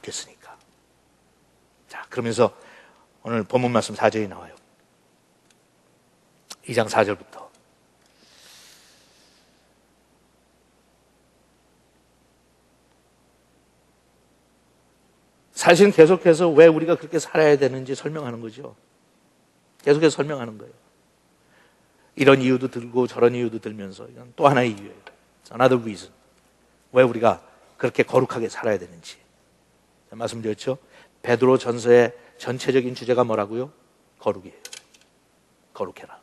바뀌었으니까. 자, 그러면서 오늘 본문 말씀 4절이 나와요. 2장 4절부터. 사실은 계속해서 왜 우리가 그렇게 살아야 되는지 설명하는 거죠. 계속해서 설명하는 거예요. 이런 이유도 들고 저런 이유도 들면서 이건 또 하나의 이유예요. Another reason. 왜 우리가 그렇게 거룩하게 살아야 되는지. 말씀드렸죠? 베드로 전서의 전체적인 주제가 뭐라고요? 거룩이에요. 거룩해라.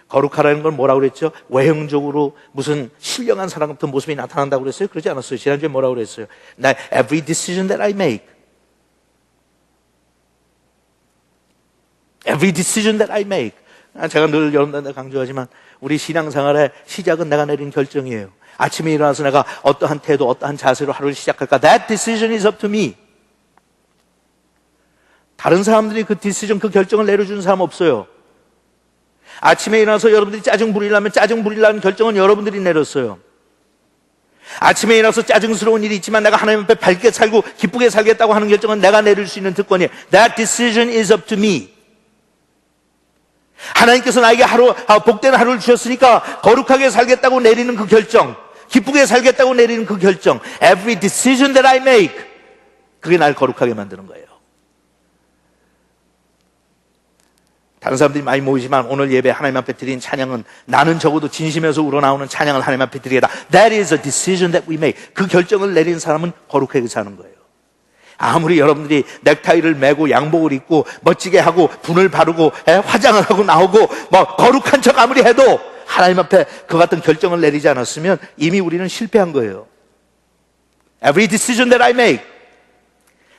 거룩하라는 건 뭐라고 그랬죠? 외형적으로 무슨 신령한 사람 같은 모습이 나타난다고 그랬어요? 그러지 않았어요. 지난주에 뭐라고 그랬어요? Every decision that I make, every decision that I make. 제가 늘 여러분들한테 강조하지만 우리 신앙생활의 시작은 내가 내린 결정이에요. 아침에 일어나서 내가 어떠한 태도, 어떠한 자세로 하루를 시작할까? That decision is up to me. 다른 사람들이 그 decision, 그 결정을 내려주는 사람 없어요. 아침에 일어나서 여러분들이 짜증 부리려면 짜증 부리려는 결정은 여러분들이 내렸어요. 아침에 일어나서 짜증스러운 일이 있지만 내가 하나님 앞에 밝게 살고 기쁘게 살겠다고 하는 결정은 내가 내릴 수 있는 특권이에요. That decision is up to me. 하나님께서 나에게 복된 하루를 주셨으니까 거룩하게 살겠다고 내리는 그 결정, 기쁘게 살겠다고 내리는 그 결정, every decision that I make, 그게 날 거룩하게 만드는 거예요. 다른 사람들이 많이 모이지만 오늘 예배 하나님 앞에 드린 찬양은 나는 적어도 진심에서 우러나오는 찬양을 하나님 앞에 드리겠다. That is a decision that we make. 그 결정을 내린 사람은 거룩하게 사는 거예요. 아무리 여러분들이 넥타이를 매고 양복을 입고 멋지게 하고 분을 바르고 화장을 하고 나오고 거룩한 척 아무리 해도 하나님 앞에 그 같은 결정을 내리지 않았으면 이미 우리는 실패한 거예요. Every decision that I make,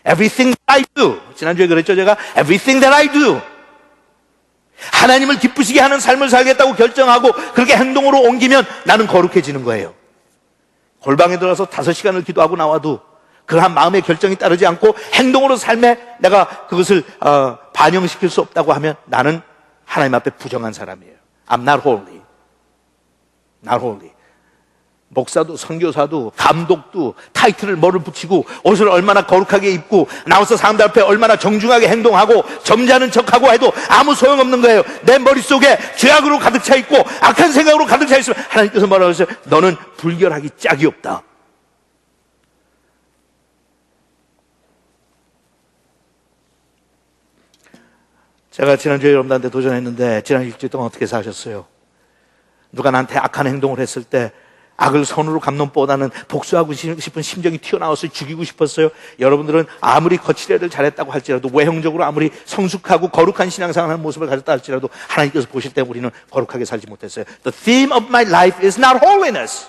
everything that I do. 지난주에 그랬죠 제가? Everything that I do. 하나님을 기쁘시게 하는 삶을 살겠다고 결정하고 그렇게 행동으로 옮기면 나는 거룩해지는 거예요. 골방에 들어가서 5시간을 기도하고 나와도 그러한 마음의 결정이 따르지 않고 행동으로 삶에 내가 그것을 반영시킬 수 없다고 하면 나는 하나님 앞에 부정한 사람이에요. I'm not holy. Not holy. 목사도 선교사도 감독도 타이틀을 뭐를 붙이고 옷을 얼마나 거룩하게 입고 나와서 사람들 앞에 얼마나 정중하게 행동하고 점잖은 척하고 해도 아무 소용없는 거예요. 내 머릿속에 죄악으로 가득 차 있고 악한 생각으로 가득 차 있으면 하나님께서 뭐라고 하세요? 너는 불결하기 짝이 없다. 제가 지난주에 여러분들한테 도전했는데 지난 일주일 동안 어떻게 사셨어요? 누가 나한테 악한 행동을 했을 때 악을 선으로 갚는보다는 복수하고 싶은 심정이 튀어나와서 죽이고 싶었어요. 여러분들은 아무리 거칠애를 잘했다고 할지라도 외형적으로 아무리 성숙하고 거룩한 신앙생활하는 모습을 가졌다 할지라도 하나님께서 보실 때 우리는 거룩하게 살지 못했어요. The theme of my life is not holiness.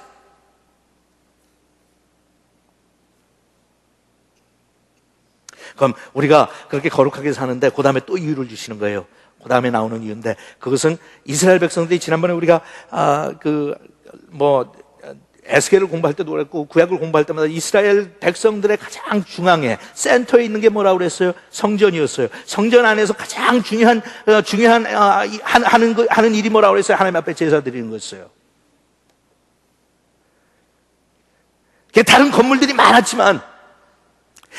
그럼 우리가 그렇게 거룩하게 사는데 그 다음에 또 이유를 주시는 거예요. 그 다음에 나오는 이유인데 그것은 이스라엘 백성들이 지난번에 우리가 에스겔을 공부할 때도 그랬고 구약을 공부할 때마다 이스라엘 백성들의 가장 중앙에 센터에 있는 게 뭐라고 그랬어요? 성전이었어요. 성전 안에서 가장 중요한 하는 일이 뭐라고 그랬어요? 하나님 앞에 제사 드리는 거였어요. 다른 건물들이 많았지만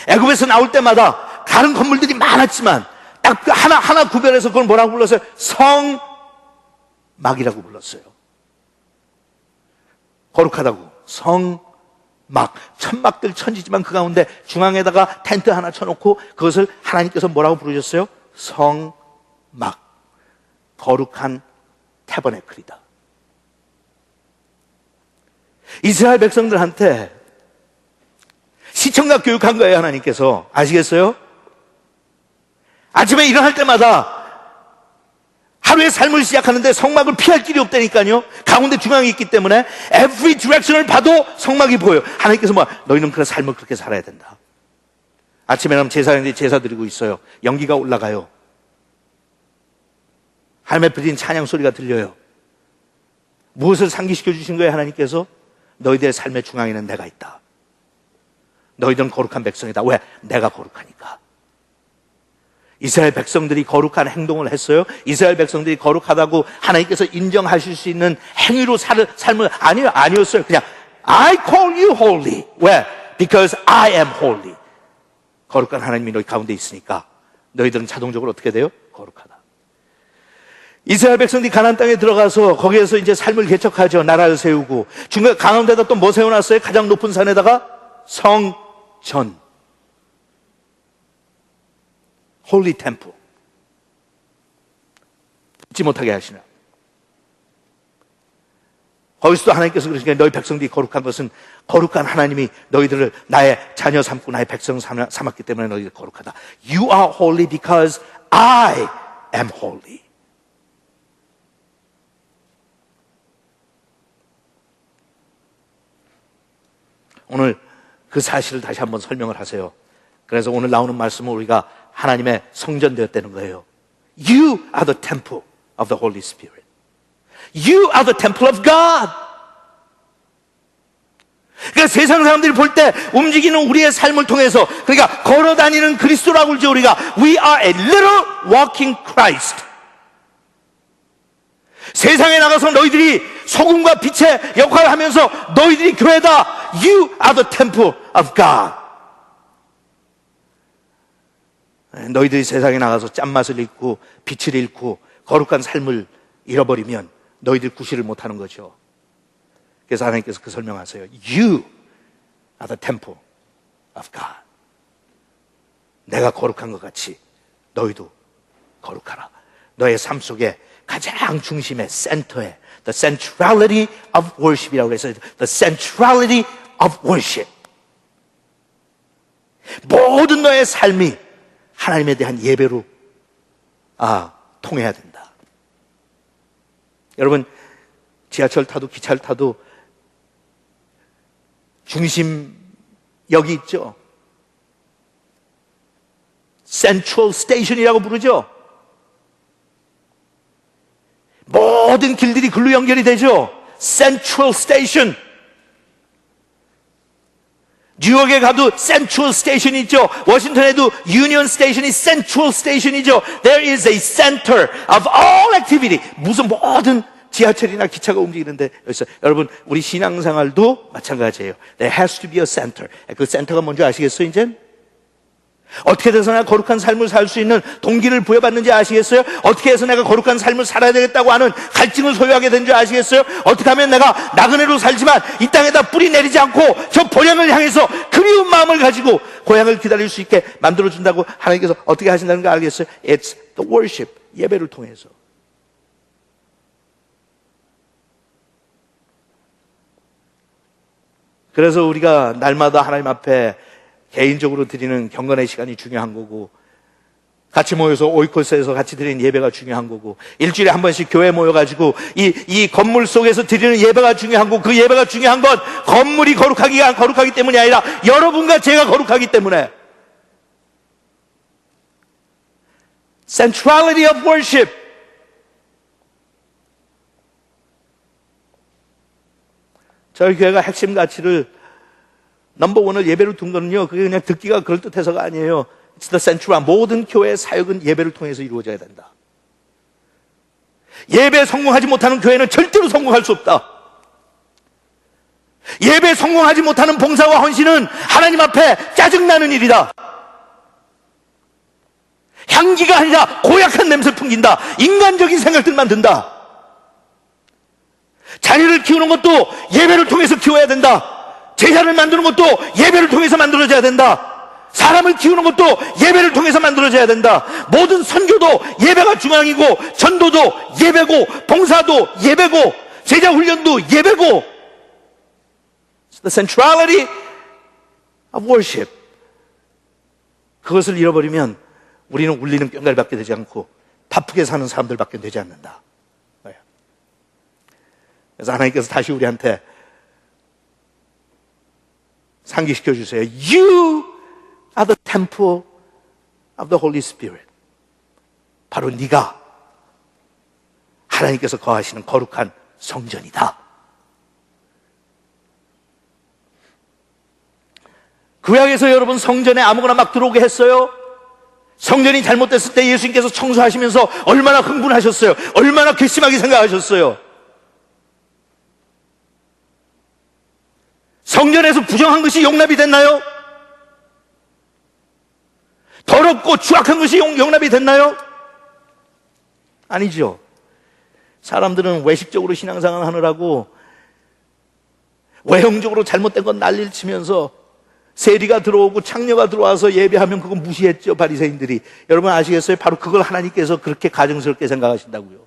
애굽에서 나올 때마다 다른 건물들이 많았지만 딱 하나 구별해서 그걸 뭐라고 불렀어요? 성막이라고 불렀어요. 거룩하다고. 성막. 천막들 천지지만 그 가운데 중앙에다가 텐트 하나 쳐놓고 그것을 하나님께서 뭐라고 부르셨어요? 성막. 거룩한 태버네클이다. 이스라엘 백성들한테 시청각 교육한 거예요, 하나님께서. 아시겠어요? 아침에 일어날 때마다 하루의 삶을 시작하는데 성막을 피할 길이 없다니까요. 가운데 중앙에 있기 때문에 every direction을 봐도 성막이 보여요. 하나님께서 너희는 그런 삶을 그렇게 살아야 된다. 아침에 가면 제사장들이 제사 드리고 있어요. 연기가 올라가요. 하나님 앞에 드린 찬양 소리가 들려요. 무엇을 상기시켜 주신 거예요, 하나님께서? 너희들의 삶의 중앙에는 내가 있다. 너희들은 거룩한 백성이다. 왜? 내가 거룩하니까. 이스라엘 백성들이 거룩한 행동을 했어요? 이스라엘 백성들이 거룩하다고 하나님께서 인정하실 수 있는 행위로 삶을 아니었어요. 그냥 I call you holy. 왜? Because I am holy. 거룩한 하나님이 너희 가운데 있으니까 너희들은 자동적으로 어떻게 돼요? 거룩하다. 이스라엘 백성들이 가나안 땅에 들어가서 거기에서 이제 삶을 개척하죠. 나라를 세우고 중간 가운데다 또 뭐 세워놨어요? 가장 높은 산에다가 성전, 홀리 템플, 잊지 못하게 하시나. 거기서도 하나님께서 그러시니까 너희 백성들이 거룩한 것은 거룩한 하나님이 너희들을 나의 자녀 삼고 나의 백성 삼았기 때문에 너희들 거룩하다. You are holy because I am holy. 오늘 그 사실을 다시 한번 설명을 하세요. 그래서 오늘 나오는 말씀은 우리가 하나님의 성전 되었다는 거예요. You are the temple of the Holy Spirit. You are the temple of God. 그러니까 세상 사람들이 볼 때 움직이는 우리의 삶을 통해서, 그러니까 걸어다니는 그리스도라고 그러죠. 우리가 We are a little walking Christ. 세상에 나가서 너희들이 소금과 빛의 역할을 하면서 너희들이 교회다. You are the temple of God. 너희들이 세상에 나가서 짠맛을 잃고 빛을 잃고 거룩한 삶을 잃어버리면 너희들 구실을 못하는 거죠. 그래서 하나님께서 그 설명하세요. You are the temple of God. 내가 거룩한 것 같이 너희도 거룩하라. 너의 삶 속에 가장 중심에, 센터에 the centrality of worship이라고 해서 the centrality of worship. 모든 너의 삶이 하나님에 대한 예배로 통해야 된다. 여러분, 지하철 타도 기차를 타도 중심역이 있죠. 센트럴 스테이션이라고 부르죠. 모든 길들이 글로 연결이 되죠. 센트럴 스테이션. 뉴욕에 가도 센트럴 스테이션이 있죠. 워싱턴에도 유니언 스테이션이 센트럴 스테이션이죠. There is a center of all activity. 무슨 모든 지하철이나 기차가 움직이는데 여기서 여러분 우리 신앙생활도 마찬가지예요. There has to be a center. 그 센터가 뭔지 아시겠어요? 이제 어떻게 해서 내가 거룩한 삶을 살 수 있는 동기를 부여받는지 아시겠어요? 어떻게 해서 내가 거룩한 삶을 살아야 되겠다고 하는 갈증을 소유하게 된 줄 아시겠어요? 어떻게 하면 내가 나그네로 살지만 이 땅에다 뿌리 내리지 않고 저 본향을 향해서 그리운 마음을 가지고 고향을 기다릴 수 있게 만들어준다고 하나님께서 어떻게 하신다는 거 알겠어요? It's the worship, 예배를 통해서. 그래서 우리가 날마다 하나님 앞에 개인적으로 드리는 경건의 시간이 중요한 거고, 같이 모여서 오이코스에서 같이 드리는 예배가 중요한 거고, 일주일에 한 번씩 교회 모여가지고 이 건물 속에서 드리는 예배가 중요한 거고, 그 예배가 중요한 건 건물이 거룩하기 때문이 아니라 여러분과 제가 거룩하기 때문에. Centrality of worship. 저희 교회가 핵심 가치를 넘버원을 예배로 둔 거는요, 그게 그냥 듣기가 그럴듯해서가 아니에요. It's the central. 모든 교회의 사역은 예배를 통해서 이루어져야 된다. 예배에 성공하지 못하는 교회는 절대로 성공할 수 없다. 예배에 성공하지 못하는 봉사와 헌신은 하나님 앞에 짜증나는 일이다. 향기가 아니라 고약한 냄새 풍긴다. 인간적인 생각들만 든다. 자녀를 키우는 것도 예배를 통해서 키워야 된다. 제자를 만드는 것도 예배를 통해서 만들어져야 된다. 사람을 키우는 것도 예배를 통해서 만들어져야 된다. 모든 선교도 예배가 중앙이고, 전도도 예배고, 봉사도 예배고, 제자 훈련도 예배고. The centrality of worship. 그것을 잃어버리면 우리는 울리는 꽹과리밖에 되지 않고 바쁘게 사는 사람들밖에 되지 않는다. 그래서 하나님께서 다시 우리한테 상기시켜 주세요. You are the temple of the Holy Spirit. 바로 네가 하나님께서 거하시는 거룩한 성전이다. 구약에서 여러분 성전에 아무거나 막 들어오게 했어요? 성전이 잘못됐을 때 예수님께서 청소하시면서 얼마나 흥분하셨어요? 얼마나 괘씸하게 생각하셨어요? 성전에서 부정한 것이 용납이 됐나요? 없고 추악한 것이 용납이 됐나요? 아니죠. 사람들은 외식적으로 신앙생활 하느라고 외형적으로 잘못된 건 난리를 치면서 세리가 들어오고 창녀가 들어와서 예배하면 그거 무시했죠, 바리새인들이. 여러분 아시겠어요? 바로 그걸 하나님께서 그렇게 가증스럽게 생각하신다고요.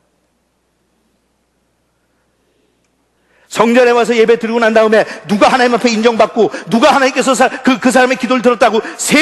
성전에 와서 예배 드리고 난 다음에 누가 하나님 앞에 인정받고 누가 하나님께서 그 사람의 기도를 들었다고